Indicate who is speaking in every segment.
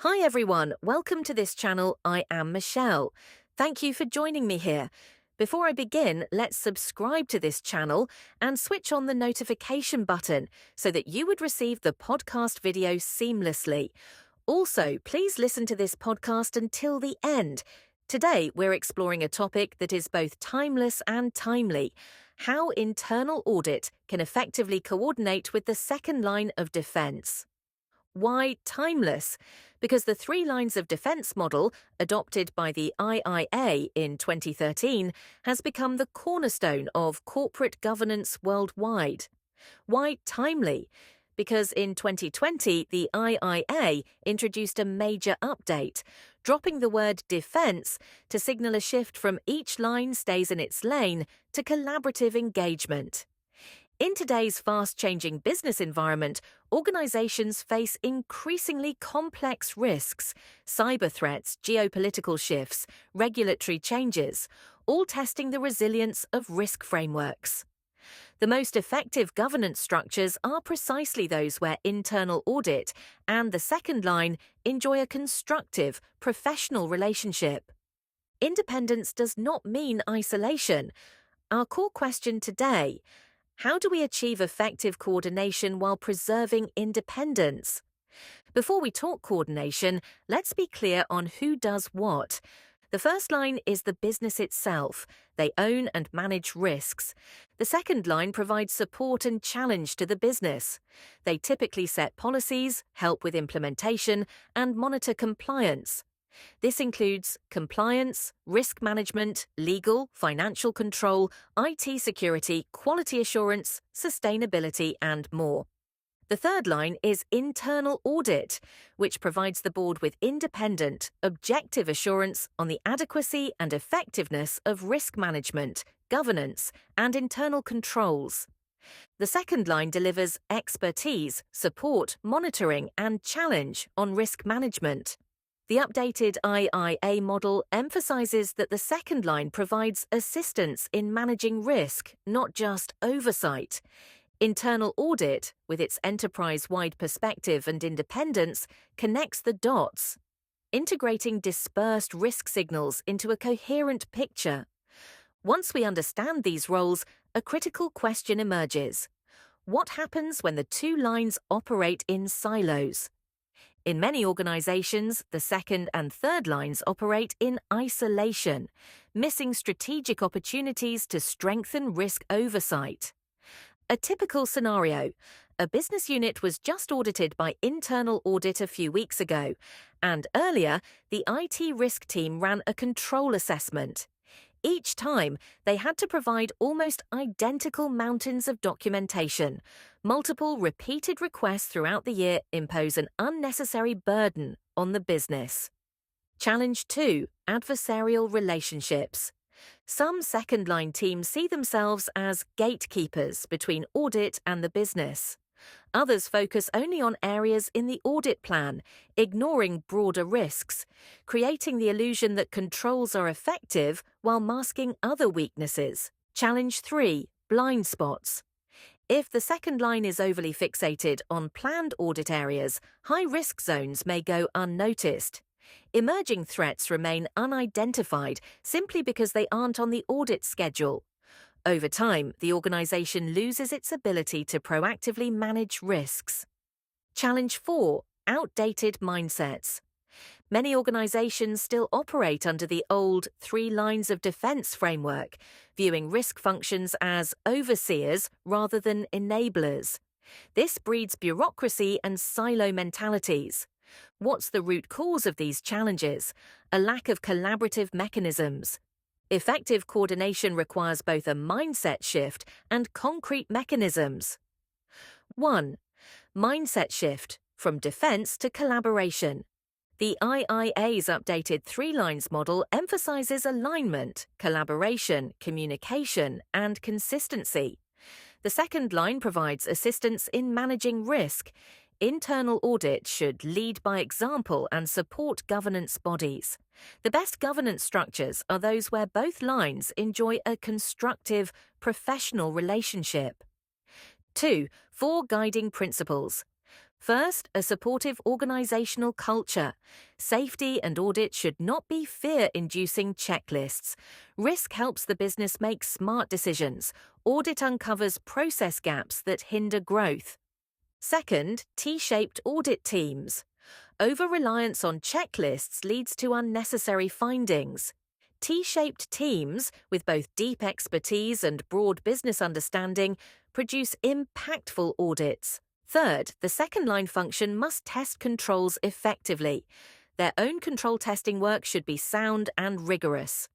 Speaker 1: Hi everyone, welcome to this channel. I am Michelle. Thank you for joining me here. Before I begin, let's subscribe to this channel and switch on the notification button so that you would receive the podcast video seamlessly. Also, please listen to this podcast until the end. Today, we're exploring a topic that is both timeless and timely: how internal audit can effectively coordinate with the second line of defense. Why timeless? Because the three lines of defense model, adopted by the IIA in 2013, has become the cornerstone of corporate governance worldwide. Why timely? Because in 2020, the IIA introduced a major update, dropping the word defense to signal a shift from each line stays in its lane to collaborative engagement. In today's fast-changing business environment, organizations face increasingly complex risks: cyber threats, geopolitical shifts, regulatory changes, all testing the resilience of risk frameworks. The most effective governance structures are precisely those where internal audit and the second line enjoy a constructive, professional relationship. Independence does not mean isolation. Our core question today: how do we achieve effective coordination while preserving independence? Before we talk coordination, let's be clear on who does what. The first line is the business itself. They own and manage risks. The second line provides support and challenge to the business. They typically set policies, help with implementation, and monitor compliance. This includes compliance, risk management, legal, financial control, IT security, quality assurance, sustainability, and more. The third line is internal audit, which provides the board with independent, objective assurance on the adequacy and effectiveness of risk management, governance, and internal controls. The second line delivers expertise, support, monitoring, and challenge on risk management. The updated IIA model emphasizes that the second line provides assistance in managing risk, not just oversight. Internal audit, with its enterprise-wide perspective and independence, connects the dots, integrating dispersed risk signals into a coherent picture. Once we understand these roles, a critical question emerges: what happens when the two lines operate in silos? In many organizations, the second and third lines operate in isolation, missing strategic opportunities to strengthen risk oversight. A typical scenario: a business unit was just audited by internal audit a few weeks ago, and earlier, the IT risk team ran a control assessment. Each time, they had to provide almost identical mountains of documentation. Multiple repeated requests throughout the year impose an unnecessary burden on the business. Challenge 2: adversarial relationships. Some second-line teams see themselves as gatekeepers between audit and the business. Others focus only on areas in the audit plan, ignoring broader risks, creating the illusion that controls are effective while masking other weaknesses. Challenge 3: blind spots. If the second line is overly fixated on planned audit areas, high-risk zones may go unnoticed. Emerging threats remain unidentified simply because they aren't on the audit schedule. Over time, the organization loses its ability to proactively manage risks. Challenge 4: outdated mindsets. Many organizations still operate under the old three lines of defense framework, viewing risk functions as overseers rather than enablers. This breeds bureaucracy and silo mentalities. What's the root cause of these challenges? A lack of collaborative mechanisms. Effective coordination requires both a mindset shift and concrete mechanisms. 1. Mindset shift: from defense to collaboration. The IIA's updated three lines model emphasizes alignment, collaboration, communication, and consistency. The second line provides assistance in managing risk. Internal audit should lead by example and support governance bodies. The best governance structures are those where both lines enjoy a constructive, professional relationship. 2. 4 guiding principles. First, a supportive organizational culture. Safety and audit should not be fear-inducing checklists. Risk helps the business make smart decisions. Audit uncovers process gaps that hinder growth. Second, T-shaped audit teams. Over-reliance on checklists leads to unnecessary findings. T-shaped teams, with both deep expertise and broad business understanding, produce impactful audits. Third, the second-line function must test controls effectively. Their own control testing work should be sound and rigorous.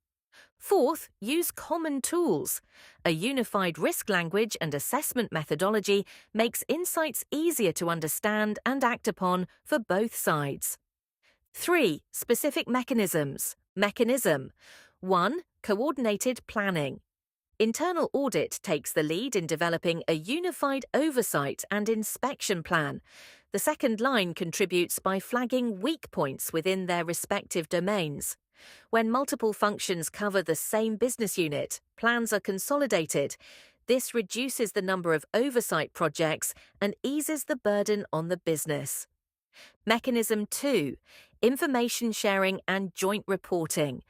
Speaker 1: Fourth, use common tools. A unified risk language and assessment methodology makes insights easier to understand and act upon for both sides. 3. Specific mechanisms. Mechanism. 1. Coordinated planning. Internal audit takes the lead in developing a unified oversight and inspection plan. The second line contributes by flagging weak points within their respective domains. When multiple functions cover the same business unit, plans are consolidated. This reduces the number of oversight projects and eases the burden on the business. Mechanism 2. Information sharing and joint reporting.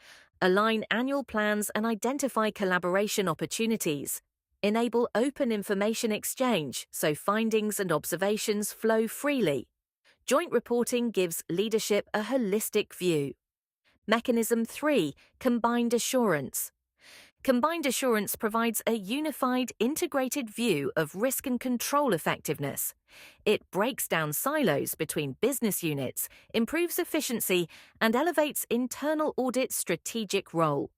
Speaker 1: Align annual plans and identify collaboration opportunities. Enable open information exchange so findings and observations flow freely. Joint reporting gives leadership a holistic view. Mechanism 3. Combined assurance. Combined assurance provides a unified, integrated view of risk and control effectiveness. It breaks down silos between business units, improves efficiency, and elevates internal audit's strategic role.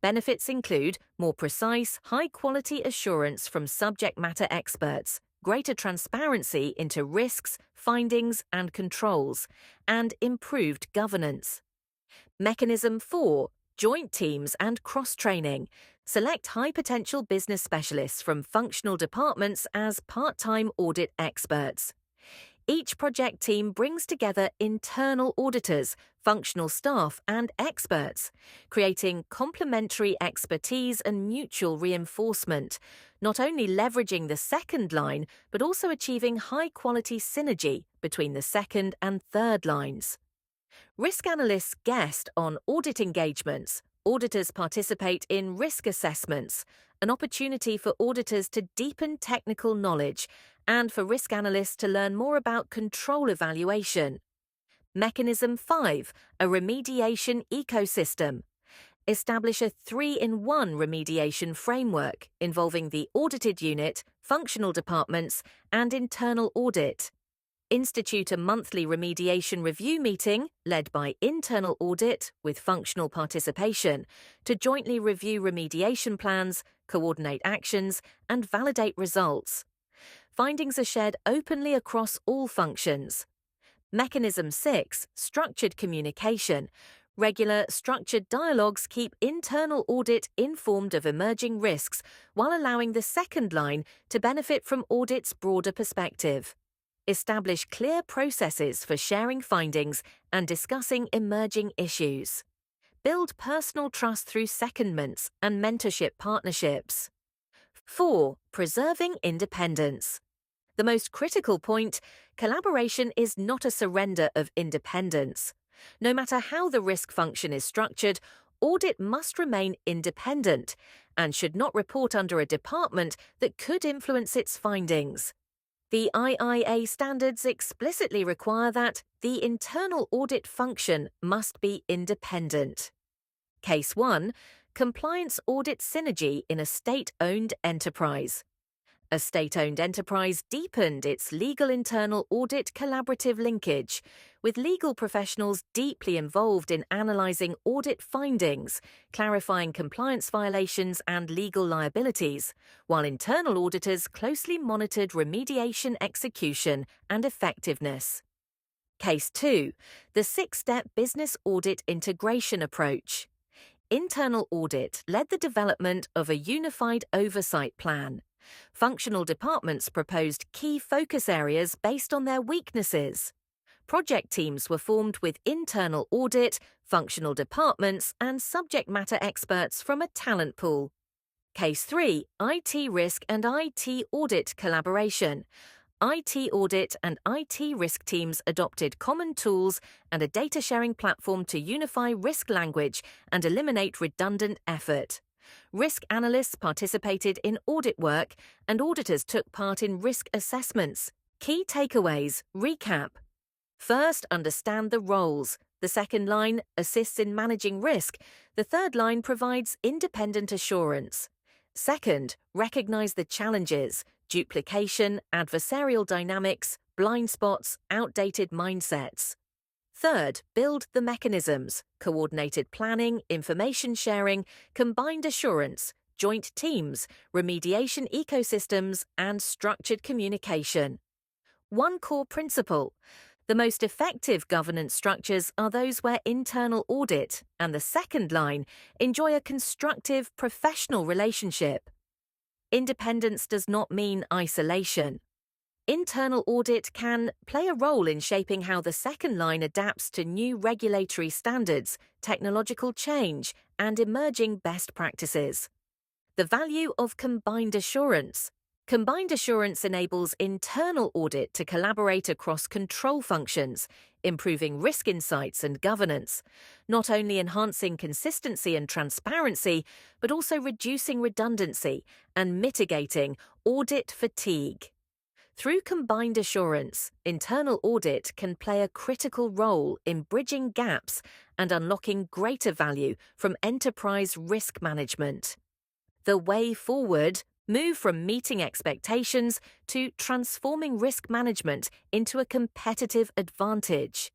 Speaker 1: Benefits include more precise, high-quality assurance from subject matter experts, greater transparency into risks, findings, and controls, and improved governance. Mechanism 4. Joint teams and cross-training. Select high-potential business specialists from functional departments as part-time audit experts. Each project team brings together internal auditors, functional staff, and experts, creating complementary expertise and mutual reinforcement, not only leveraging the second line, but also achieving high-quality synergy between the second and third lines. Risk analysts guest on audit engagements. Auditors participate in risk assessments, an opportunity for auditors to deepen technical knowledge and for risk analysts to learn more about control evaluation. Mechanism 5. A remediation ecosystem. Establish a 3-in-1 remediation framework involving the audited unit, functional departments, and internal audit. Institute a monthly remediation review meeting, led by internal audit with functional participation, to jointly review remediation plans, coordinate actions, and validate results. Findings are shared openly across all functions. Mechanism 6. Structured communication. Regular, structured dialogues keep internal audit informed of emerging risks while allowing the second line to benefit from audit's broader perspective. Establish clear processes for sharing findings and discussing emerging issues. Build personal trust through secondments and mentorship partnerships. 4. Preserving independence. The most critical point: collaboration is not a surrender of independence. No matter how the risk function is structured, audit must remain independent and should not report under a department that could influence its findings. The IIA standards explicitly require that the internal audit function must be independent. Case 1. Compliance audit synergy in a state-owned enterprise. A state-owned enterprise deepened its legal internal audit collaborative linkage, with legal professionals deeply involved in analysing audit findings, clarifying compliance violations and legal liabilities, while internal auditors closely monitored remediation execution and effectiveness. Case 2. The 6-step business audit integration approach. Internal audit led the development of a unified oversight plan. Functional departments proposed key focus areas based on their weaknesses. Project teams were formed with internal audit, functional departments, and subject matter experts from a talent pool. Case 3. IT risk and IT audit collaboration. IT audit and IT risk teams adopted common tools and a data sharing platform to unify risk language and eliminate redundant effort. Risk analysts participated in audit work, and auditors took part in risk assessments. Key takeaways. Recap. First, understand the roles. The second line assists in managing risk. The third line provides independent assurance. Second, recognize the challenges: duplication, adversarial dynamics, blind spots, outdated mindsets. Third, build the mechanisms: coordinated planning, information sharing, combined assurance, joint teams, remediation ecosystems, and structured communication. One core principle: the most effective governance structures are those where internal audit and the second line enjoy a constructive professional relationship. Independence does not mean isolation. Internal audit can play a role in shaping how the second line adapts to new regulatory standards, technological change, and emerging best practices. The value of combined assurance. Combined assurance enables internal audit to collaborate across control functions, improving risk insights and governance, not only enhancing consistency and transparency, but also reducing redundancy and mitigating audit fatigue. Through combined assurance, internal audit can play a critical role in bridging gaps and unlocking greater value from enterprise risk management. The way forward: move from meeting expectations to transforming risk management into a competitive advantage.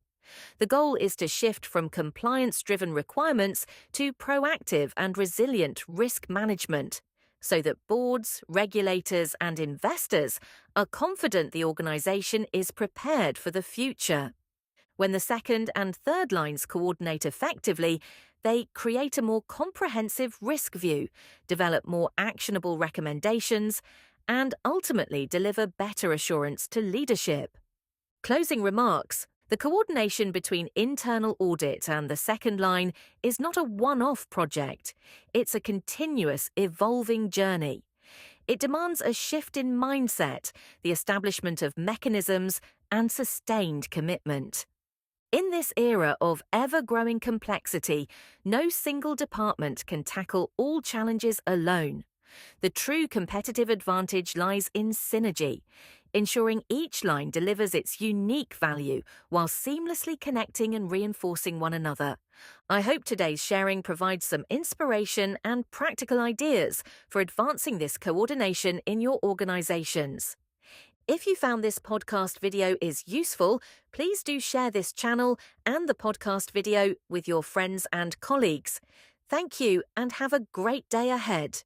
Speaker 1: The goal is to shift from compliance-driven requirements to proactive and resilient risk management, so that boards, regulators, and investors are confident the organization is prepared for the future. When the second and third lines coordinate effectively, they create a more comprehensive risk view, develop more actionable recommendations, and ultimately deliver better assurance to leadership. Closing remarks. The coordination between internal audit and the second line is not a one-off project. It's a continuous, evolving journey. It demands a shift in mindset, the establishment of mechanisms, and sustained commitment. In this era of ever-growing complexity, no single department can tackle all challenges alone. The true competitive advantage lies in synergy, ensuring each line delivers its unique value while seamlessly connecting and reinforcing one another. I hope today's sharing provides some inspiration and practical ideas for advancing this coordination in your organizations. If you found this podcast video is useful, please do share this channel and the podcast video with your friends and colleagues. Thank you and have a great day ahead.